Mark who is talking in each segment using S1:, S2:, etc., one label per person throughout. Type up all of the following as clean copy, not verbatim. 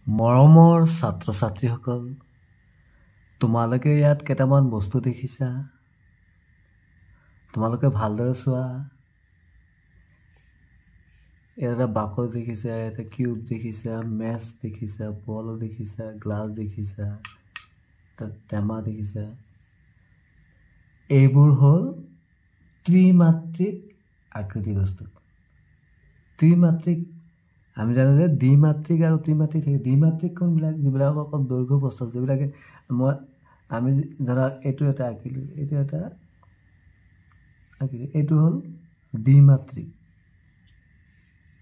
S1: মৰমৰ ছাত্ৰ ছাত্ৰীসকল, তোমালোকে ইয়াত কেইটামান বস্তু দেখিছা। তোমালোকে ভালদৰে চোৱা। ইয়াত এটা বাকচ দেখিছা, এটা কিউব দেখিছা, মেচ দেখিছা, বল দেখিছা, গ্লাছ দেখিছা, এটা টেমা দেখিছা। এইবোৰ হ'ল ত্ৰিমাত্ৰিক আকৃতি বস্তু। ত্ৰিমাত্ৰিক আমি জানো যে দ্বিমাত্ৰিক আৰু ত্ৰিমাত্ৰিক থাকে। দ্বিমাত্ৰিক কোনবিলাক? যিবিলাক অকল দৈৰ্ঘ্য প্ৰস্থ, যিবিলাকে আমি ধৰা এইটো এটা আঁকিলোঁ, এইটো এটা আঁকিলোঁ, এইটো হ'ল দ্বিমাত্ৰিক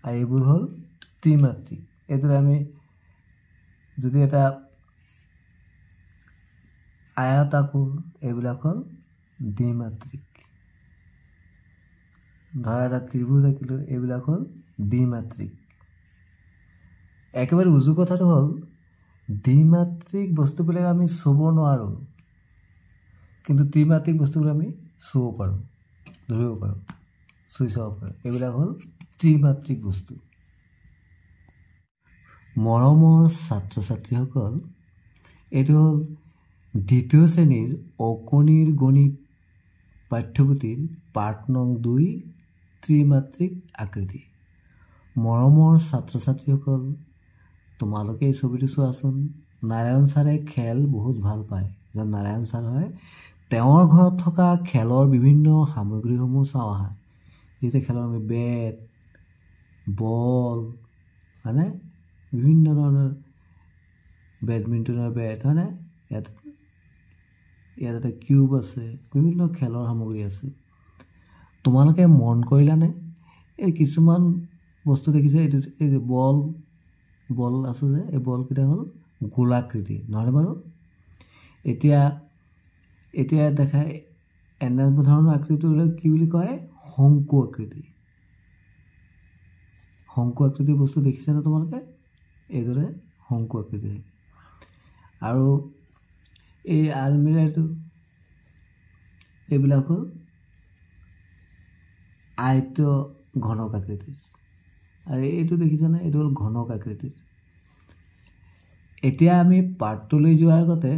S1: আৰু এইবোৰ হ'ল ত্ৰিমাত্ৰিক। এইদৰে আমি যদি এটা আয়ত আঁকো, এইবিলাক হ'ল দ্বিমাত্ৰিক। ধৰা এটা ত্ৰিভুজ আঁকিলোঁ, এইবিলাক হ'ল দ্বিমাত্ৰিক। একেবাৰে উজু কথাটো হ'ল দ্বিমাত্ৰিক বস্তুবিলাক আমি চুব নোৱাৰোঁ, কিন্তু ত্ৰিমাত্ৰিক বস্তুবিলাক আমি চুব পাৰোঁ, ধৰিব পাৰোঁ, চুই চাব পাৰোঁ। এইবিলাক হ'ল ত্ৰিমাত্ৰিক বস্তু। মৰমৰ ছাত্ৰ ছাত্ৰীসকল, এইটো হ'ল দ্বিতীয় শ্ৰেণীৰ অকণিৰ গণিত পাঠ্যপুথিৰ পাঠ নং 2 ত্ৰিমাত্ৰিক আকৃতি। মৰমৰ ছাত্ৰ ছাত্ৰীসকল, তোমালোকে এই ছবিটো চোৱাচোন। নাৰায়ণ ছাৰে খেল বহুত ভাল পায়। এজন নাৰায়ণ ছাৰ হয়। তেওঁৰ ঘৰত থকা খেলৰ বিভিন্ন সামগ্ৰীসমূহ চাওঁ আহা। এই যে খেলৰ আমি বেট, বল, হয়নে, বিভিন্ন ধৰণৰ বেডমিণ্টনৰ বেট, হয়নে, ইয়াত এটা কিউব আছে, বিভিন্ন খেলৰ সামগ্ৰী আছে। তোমালোকে মন কৰিলানে? এই কিছুমান বস্তু দেখিছে, এই যে বল আছে যে, এই বলকেইটা হ'ল গোলাকৃতি, নহয়নে বাৰু? এতিয়া দেখায় এনে ধৰণৰ আকৃতি হ'লে কি বুলি কয়? শংকু আকৃতি। শংকু আকৃতিৰ বস্তু দেখিছেনে তোমালোকে? এইদৰে শংকু আকৃতি। আৰু এই আলমিৰাটো, এইবিলাক হ'ল আয়ত ঘনক আকৃতিৰ। আৰু এইটো দেখিছেনে? এইটো হ'ল ঘনক আকৃতিৰ। এতিয়া আমি পাঠটোলৈ যোৱাৰ আগতে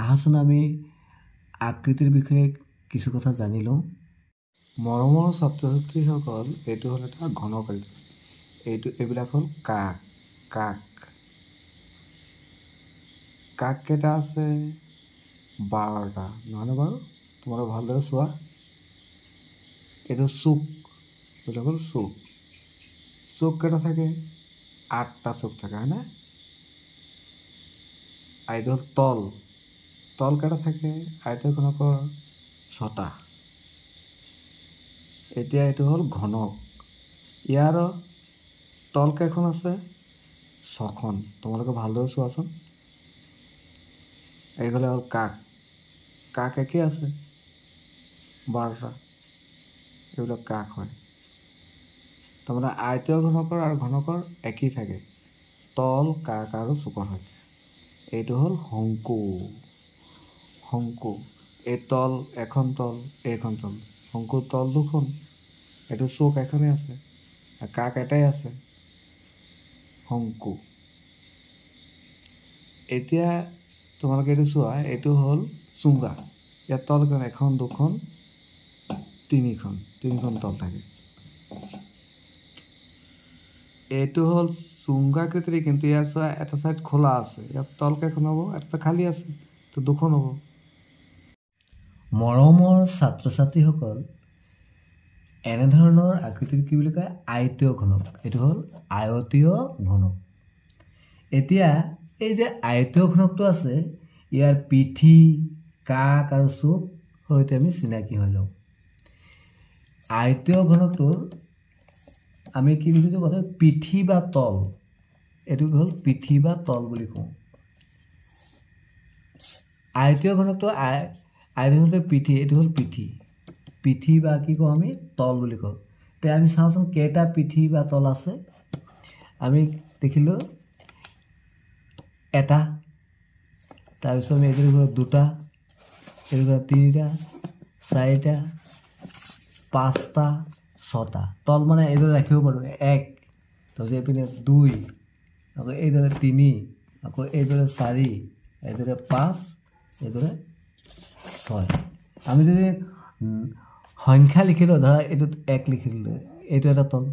S1: আহাচোন আমি আকৃতিৰ বিষয়ে কিছু কথা জানি লওঁ। মৰমৰ ছাত্ৰ ছাত্ৰীসকল, এইটো হ'ল এটা ঘনক আকৃতি। এইবিলাক হ'ল কাক কেইটা আছে? 12টা, নহয়নে বাৰু? তোমালোকে ভালদৰে চোৱা। এইটো চুক, এইবিলাক হ'ল চুক কেইটা থাকে? 8টা চুক থাকে, হয়নে? আৰু এইটো হ'ল তল কেইটা থাকে? আয়তঘনকৰ 6টা। এতিয়া এইটো হ'ল ঘনক। ইয়াৰ তল কেইখন আছে? 6খন। তোমালোকে ভালদৰে চোৱাচোন। এইফালে হ'ল কাক একেই আছে 12টা। এইবিলাক কাক হয়। তাৰমানে আয়তীয় ঘনকৰ আৰু ঘনকৰ একেই থাকে। তল, কাক আৰু চুকৰ হয়। এইটো হ'ল শংকু। এই তল, এখন তল, এইখন তল। শংকুৰ তল দুখন, এইটো চুক এখনেই আছে, কাক এটাই আছে, শংকু। এতিয়া তোমালোকে এইটো চোৱা, এইটো হ'ল চুঙা। ইয়াত তল কেইখন? 1, 2, 3খন তল থাকে। এইটো হ'ল চুঙাকৃতিৰ, কিন্তু ইয়াৰ চোৱা এটা চাইড খোলা আছে। ইয়াত তল কেইখন হ'ব? এটা খালী আছে, তো 2খন হ'ব। মৰমৰ ছাত্ৰ ছাত্ৰীসকল, এনেধৰণৰ আকৃতিৰ কি বুলি কয়? আয়তীয় ঘনক। এইটো হ'ল আয়তীয় ঘনক। এতিয়া এই যে আয়তীয় ঘনকটো আছে, ইয়াৰ পিঠি, কাক আৰু চুক সৈতে আমি চিনাকি হৈ লওঁ। আয়তীয় ঘনকটোৰ আমি কি দেখিছোঁ? প্ৰথমে পিঠি বা তল, এইটো হ'ল পিঠি বা তল বুলি কওঁ। আয়তীয় ঘনকটো পিঠি, এইটো হ'ল পিঠি বা কি কওঁ আমি? তল বুলি কওঁ। এতিয়া আমি চাওঁচোন কেইটা পিঠি বা তল আছে। আমি দেখিলোঁ এটা, তাৰপিছত আমি এইটো 2টা, এইটো 3টা, 4টা, 5টা, 6টা তল। মানে এইদৰে ৰাখিব পাৰোঁ। 1, তাৰপিছত এইপিনে 2, আকৌ এইদৰে 3 আকৌ এইদৰে 4 এইদৰে 5 এইদৰে 6 আমি যদি সংখ্যা লিখিলোঁ ধৰা এইটোত 1 লিখিলোঁ এইটো এটা তল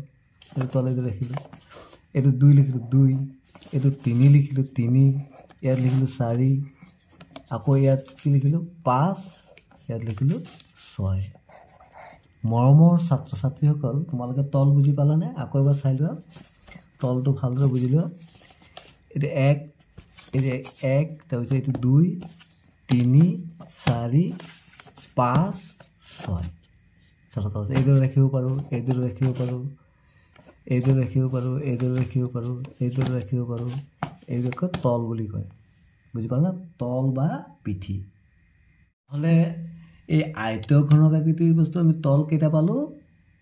S1: এইটো তল এইটো লিখিলোঁ এইটো 2 লিখিলোঁ 2 এইটো 3 লিখিলোঁ 3 ইয়াত লিখিলোঁ 4 আকৌ ইয়াত কি লিখিলোঁ 5 ইয়াত লিখিলোঁ 6 মৰমৰ ছাত্ৰ ছাত্ৰীসকল তোমালোকে তল বুজি পালানে আকৌ এবাৰ চাই লোৱা তলটো ভালদৰে বুজি লোৱা এইটো 1 এইটো 1 তাৰপিছত এইটো 2 3 4 5 6 চলতো এইদৰে ৰাখিব পাৰোঁ এইদৰে ৰাখিব পাৰোঁ এইদৰে ৰাখিব পাৰোঁ এইদৰে ৰাখিব পাৰোঁ এইদৰে ৰাখিব পাৰোঁ এইটোকে তল বুলি কয় বুজি পালা তল বা পিঠি হ'লে এই আয়তঘনক আকৃতিৰ বস্তু আমি তল কেইটা পালোঁ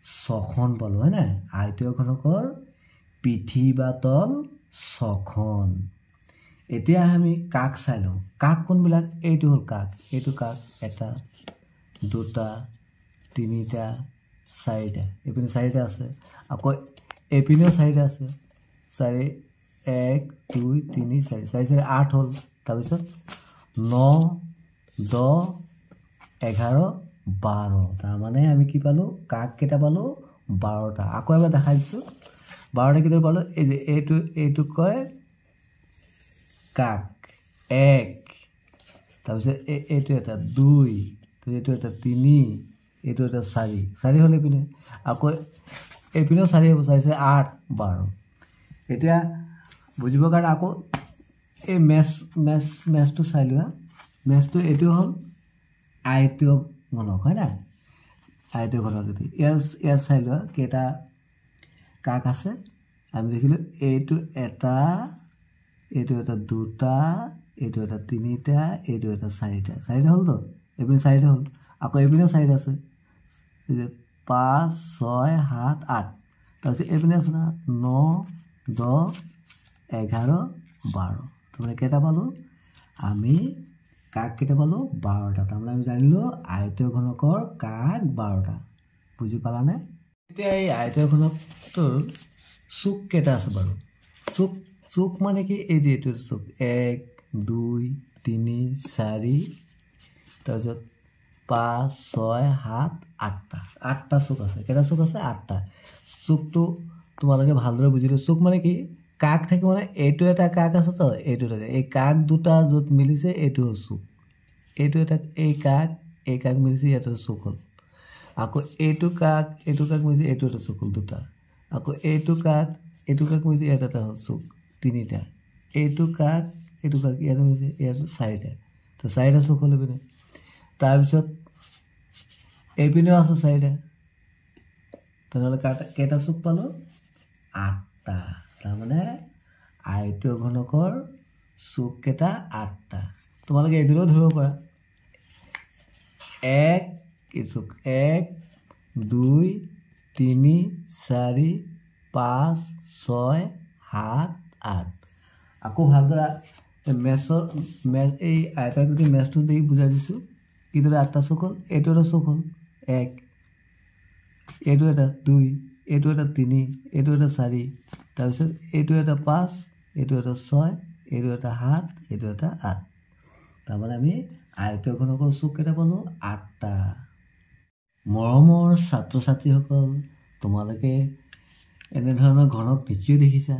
S1: 6খন পালোঁ হয় নাই আয়তঘনকৰ পিঠি বা তল 6খন এতিয়া আমি কাক চাই লওঁ কাক কোনবিলাক এইটো হ'ল কাক এইটো কাক এটা দুটা তিনিটা চাৰিটা এইপিনে চাৰিটা আছে আকৌ এইপিনেও চাৰিটা আছে 4 1 2 3 4 4 4 8 হ'ল তাৰপিছত 9 10 11 12 তাৰমানে আমি কি পালোঁ কাক কেইটা পালোঁ 12টা আকৌ এবাৰ দেখাই দিছোঁ 12টা কেইটা পালোঁ এই যে এইটো কয় কাক 1 তাৰপিছত এইটো এটা 2 এইটো এটা 3 এইটো এটা 4 4 হ'ল এইপিনে আকৌ এইপিনেও 4 হ'ব 4 8 12 এতিয়া বুজিবৰ কাৰণে আকৌ এই মেছটো চাই লোৱা মেছটো এইটো হ'ল আয়তঘনক হয় নাই আয়তঘনক ইয়াৰ চাই লোৱা কেইটা কাক আছে আমি দেখিলোঁ এইটো এটা দুটা এইটো এটা তিনিটা এইটো এটা চাৰিটা হ'লতো এইপিনে 4টা হ'ল আকৌ এইপিনেও 4টা আছে এই যে 5 6 7 8 তাৰপিছত এইপিনে আছে না 9 10 11 12 তাৰমানে কেইটা পালোঁ আমি কাক কেইটা পালোঁ 12টা তাৰমানে আমি জানিলোঁ আয়তঘনকৰ কাক 12টা বুজি পালানে এতিয়া এই আয়তঘনকটোৰ চুক কেইটা আছে বাৰু চুক মানে কি এই যে এইটো চুক 1 2 3 4 তাৰপিছত 5 6 7 8টা চুক আছে কেইটা চুক আছে 8টা চুকটো তোমালোকে ভালদৰে বুজিলোঁ চুক মানে কি কাক থাকে মানে এইটো এটা কাক আছে তো এইটো থাকে এই কাক দুটা য'ত মিলিছে এইটো হ'ল চুক এইটো এটা এই কাক মিলিছে ইয়াত এটা চুক হ'ল আকৌ এইটো কাক মিলিছে এইটো এটা চুক হ'ল দুটা আকৌ এইটো কাক মিলিছে ইয়াত এটা হ'ল চুক তিনিটা এইটো কাক ইয়াত মিলিছে ইয়াত 4টা তো 4টা চুক হ'ল এইপিনে তাৰপিছত এইপিনেও আছে 4টা তেনেহ'লে কেইটা চুক পালোঁ 8টা তাৰমানে আয়তঘনকৰ চুক কেইটা 8টা তোমালোকে এইদৰেও ধৰিব পাৰা 1 2 3 4 5 6 7 8 আকৌ ভালদৰে এই আয়তাকৃতি মেছটো দি বুজাই দিছোঁ কিদৰে 8টা চুক হ'ল এইটো এটা চুক হ'ল 1 এইটো এটা 2 এইটো এটা 3 এইটো এটা 4 তাৰপিছত এইটো এটা 5 এইটো এটা 6 এইটো এটা 7 এইটো এটা 8 তাৰমানে আমি আয়তঘনকৰ চুক কেইটা পালোঁ 8টা মৰমৰ ছাত্ৰ ছাত্ৰীসকল তোমালোকে এনেধৰণৰ ঘনক নিশ্চয় দেখিছা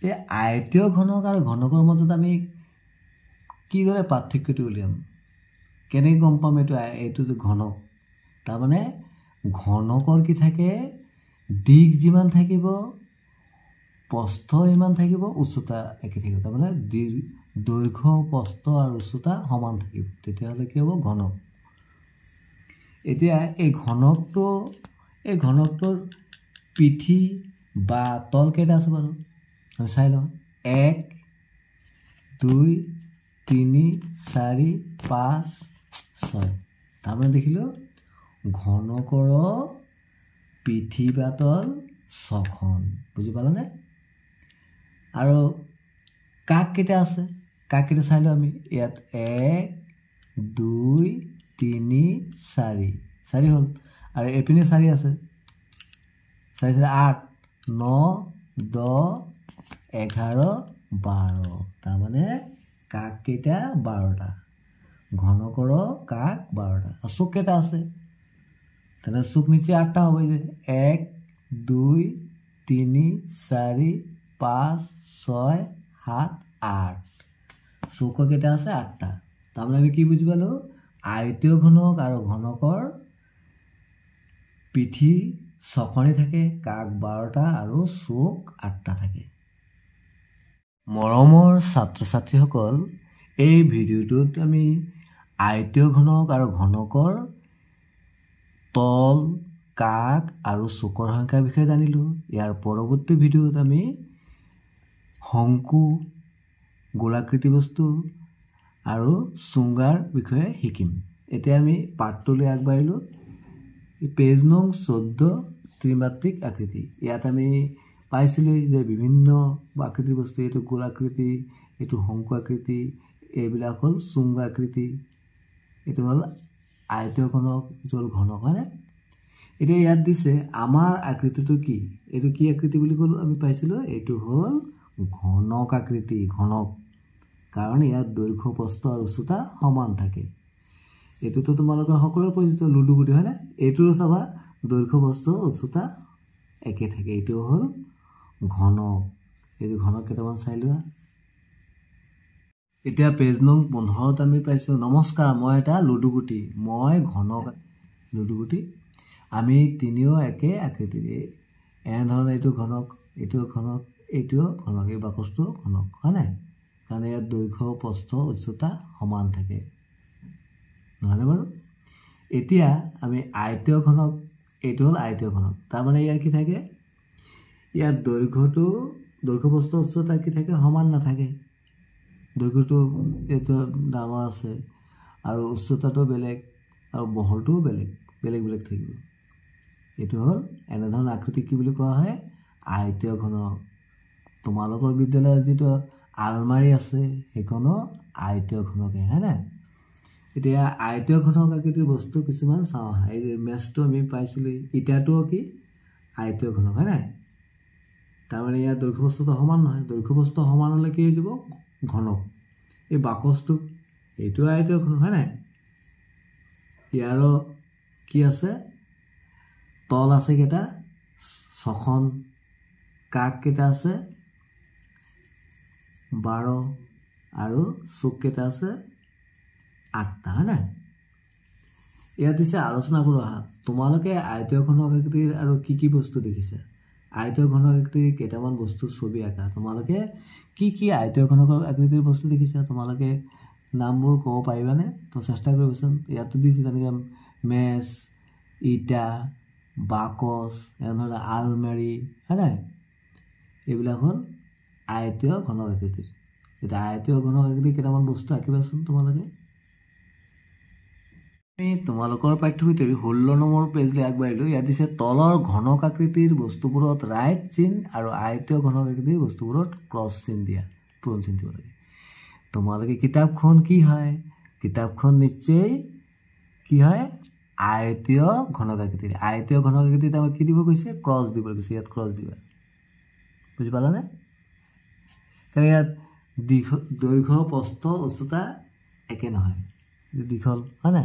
S1: এই আয়তীয় ঘনক আৰু ঘনকৰ মাজত আমি কিদৰে পাৰ্থক্যটো উলিয়াম কেনেকৈ গম পাম এইটো যে ঘনক তাৰমানে ঘনকৰ কি থাকে দিশ যিমান থাকিব প্ৰস্থ ইমান থাকিব উচ্চতা একে থাকিব তাৰমানে দৈৰ্ঘ্য প্ৰস্থ আৰু উচ্চতা সমান থাকিব তেতিয়াহ'লে কি হ'ব ঘনক এতিয়া এই ঘনকটোৰ পিঠি বা তল কেইটা আছে বাৰু আমি চাই লওঁ 1 2 3 4 5 6 তাৰমানে দেখিলোঁ ঘনকৰ পিঠি বা তল 6খন বুজি পালানে আৰু কাক কেইটা আছে কাক কেইটা চাই লওঁ আমি ইয়াত 1 2 3 4 হ'ল আৰু এইপিনে 4 আছে 4 8 9 10 11 12 তাৰমানে কাক কেইটা 12টা ঘনকৰ কাক 12টা চুক কেইটা আছে তেনে চুক নিচে 8টা হ'ব যে 1 2 3 4 5 6 7 8 চুক কেইটা আছে 8টা তাৰমানে আমি কি বুজি পালো আয়তীয় ঘনক আৰু ঘনকৰ পিঠি ছখনি থাকে কাক 12টা আৰু চুক 8টা থাকে মৰমৰ ছাত্ৰ ছাত্ৰীসকল এই ভিডিঅ'টোত আমি আয়তীয় ঘনক আৰু ঘনকৰ তল কাক আৰু চুকৰ সংখ্যাৰ বিষয়ে জানিলো ইয়াৰ পৰৱৰ্তী ভিডিঅ'ত আমি শংকু গোলাকৃতি বস্তু আৰু চুঙ্গাৰ বিষয়ে শিকিম এতিয়া আমি পাঠটোলৈ আগবাঢ়িলো পেজ নং 14 ত্ৰিমাত্ৰিক আকৃতি ইয়াত আমি পাইছিলো যে বিভিন্ন আকৃতিৰ বস্তু এটো গোলাকৃতি এটো শংকু আকৃতি এইবিলাক হল চুঙ্গাকৃতি এটো হল আয়তীয় ঘনক এটো হল ঘনক হয়নে এতিয়া ইয়াত দিছে আমাৰ আকৃতিটো কি এটো কি আকৃতি বুলি কলো আমি পাইছিলো এটো হল ঘনক আকৃতি ঘনক কাৰণ ইয়াত দৈৰ্ঘ্য প্ৰস্থ আৰু উচ্চতা সমান থাকে এটোতো তোমালোকৰ সকলোৰ পৰিচিত লুডু গুটি হয়নে এটোৰ চাবা দৈৰ্ঘ্য প্ৰস্থ উচ্চতা একে থাকে এটো হল ঘনক এই ঘনক কেইটামান চাই লোৱা এতিয়া পেজ নং 15 ত আমি পাইছো নমস্কাৰ মই এটা লুডু গুটি মই ঘনক লুডু গুটি আমি তিনিও একে আকৃতিৰ এন ধৰণৰ এটো ঘনক এই বাকসটো ঘনক হয়নে কাৰণ ইয়াত দৈৰ্ঘ্য প্ৰস্থ উচ্চতা সমান থাকে নহলে বাৰু এতিয়া আমি আয়তীয় ঘনক এটো হল আয়তীয় ঘনক তাৰ মানে ইয়াৰ কি থাকে ইয়াত দৈৰ্ঘ্য প্ৰস্থ উচ্চতা কি থাকে সমান নাথাকে দৈৰ্ঘ্যটো এটো ডাঙৰ আছে আৰু উচ্চতাটো বেলেগ আৰু বহলটো বেলেগ থাকিব এটো হল এনে ধৰণৰ আকৃতি কি বুলি কোৱা হয় আয়তীয় ঘনক তোমালোকৰ বিদ্যালয়ত যেটো আলমাৰি আছে হেকনো আয়তীয় ঘনকে হয়নে এতিয়া আয়তীয় ঘনক আকৃতিৰ বস্তু কিছুমান চাও এই মেছটো আমি পাইছিলো ইটাটো কি আয়তীয় ঘনক হয়নে তাৰমানে ইয়াৰ দৈৰ্ঘ্য প্ৰস্থটো সমান নহয় দৈৰ্ঘ্য প্ৰস্থ সমান হলে কি হৈ যাব ঘনক এই বাকসটো এইটো আয়তীয় ঘনক হয়নে ইয়াৰ কি আছে তল আছে কেটা ছখন কাক কেটা আছে 12 আৰু চুক কেটা আছে 8টা হয়নে ইয়াত দিছে আলোচনা কৰো আহা তোমালোকে আয়তীয় ঘনক আকৃতিৰ আৰু কি বস্তু দেখিছা আয়তীয় ঘনক আকৃতিৰ কেইটামান বস্তু ছবি আঁকা তোমালোকে কি আয়তীয় ঘনক আকৃতিৰ বস্তু দেখিছা তোমালোকে নামবোৰ ক'ব পাৰিবানে তো চেষ্টা কৰিবচোন ইয়াত দিছে যেনেকৈ মেছ ইটা বাকস এনে আলমাৰি হয়নে এইবিলাক হল আয়তীয় ঘনক আকৃতিৰ এটা আয়তীয় ঘনক আকৃতিৰ কেইটামান বস্তু আঁকিবাচোন তোমালোকে তোমালোকৰ পাঠ্যপুথিৰ 16 নম্বৰ পেজলৈ আগবাঢ়িলো ইয়াত দিছে তলৰ ঘনক আকৃতিৰ বস্তুবোৰত ৰাইট চিন আৰু আয়তীয় ঘনক আকৃতিৰ বস্তুবোৰত ক্ৰছ চিন দিয়া পূৰণ চিন দিব লাগে তোমালোকে কিতাপখন কি হয় কিতাপখন নিশ্চয় কি হয় আয়তীয় ঘনক আকৃতিৰ আয়তীয় ঘনক আকৃতিত আমি কি দিব কৈছে ক্ৰছ দিব কৈছে ইয়াত ক্ৰছ দিবা বুজি পালানে কাৰণ ইয়াত দৈৰ্ঘ্য প্ৰস্থ উচ্চতা একে নহয় দীঘল হয়নে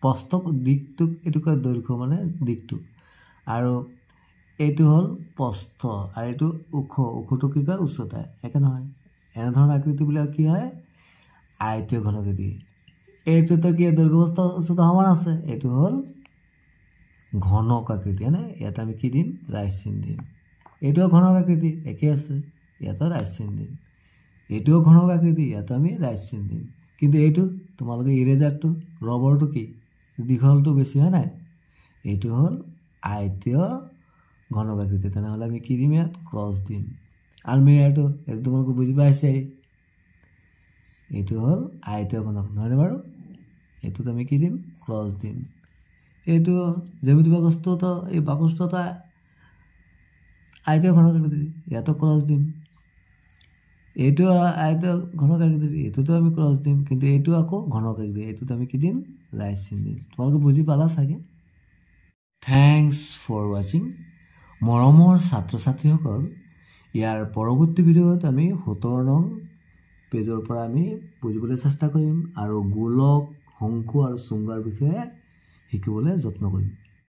S1: প্ৰস্থক দিকটোক এটো কয় দৈৰ্ঘ্য মানে দিকটো আৰু এটো হল প্ৰস্থ আৰু এটো ওখটো কি কয় উচ্চতা একে নহয় এনে ধৰণৰ আকৃতি বিলাক কি হয় আয়তীয় ঘনক আকৃতি এটো তো কি দৈৰ্ঘ্য প্ৰস্থ উচ্চতা সমান আছে এটো হল ঘনক আকৃতি হয়নে ইয়াত আমি কি দিম ৰাইট চিন দিম এটো ঘনক আকৃতি একে আছে ইয়াত ৰাইট চিন দিম এটো ঘনক আকৃতি ইয়াত আমি ৰাইট চিন দিম কিন্তু এইটো তোমালোকে ইৰেজাৰটো ৰবৰটো কি দীঘলটো বেছি হয় নাই এইটো হল আয়তীয় ঘনক আকৃতি তেনেহলে আমি কি দিম ইয়াত ক্ৰছ দিম আলমিৰাটো এইটো তোমালোকে বুজি পাইছে এইটো হল আয়তীয় ঘনক নহয় বাৰু এইটোত আমি কি দিম ক্ৰছ দিম এইটো জ্যামিতি বাকসটো এই বাকসটো আয়তীয় ঘনক আকৃতি ইয়াতো ক্ৰছ দিম এইটো আয়তীয় ঘনক আকৃতি এইটোতো আমি ক্ৰছ দিম কিন্তু এইটো আকৌ ঘনক আকৃতি এইটোত আমি কি দিম ৰাইট চিন দিম তোমালোকে বুজি পালা চাগে থ্যাঙ্কস ফৰ ওয়াচিং মৰমৰ ছাত্ৰ ছাত্ৰীসকল ইয়াৰ পৰৱৰ্তী ভিডিঅ'ত আমি 17 নং পেজৰ পৰা আমি বুজিবলৈ চেষ্টা কৰিম আৰু গোলক, শংকু আৰু চুংগাৰ বিষয়ে শিকিবলৈ যত্ন কৰিম।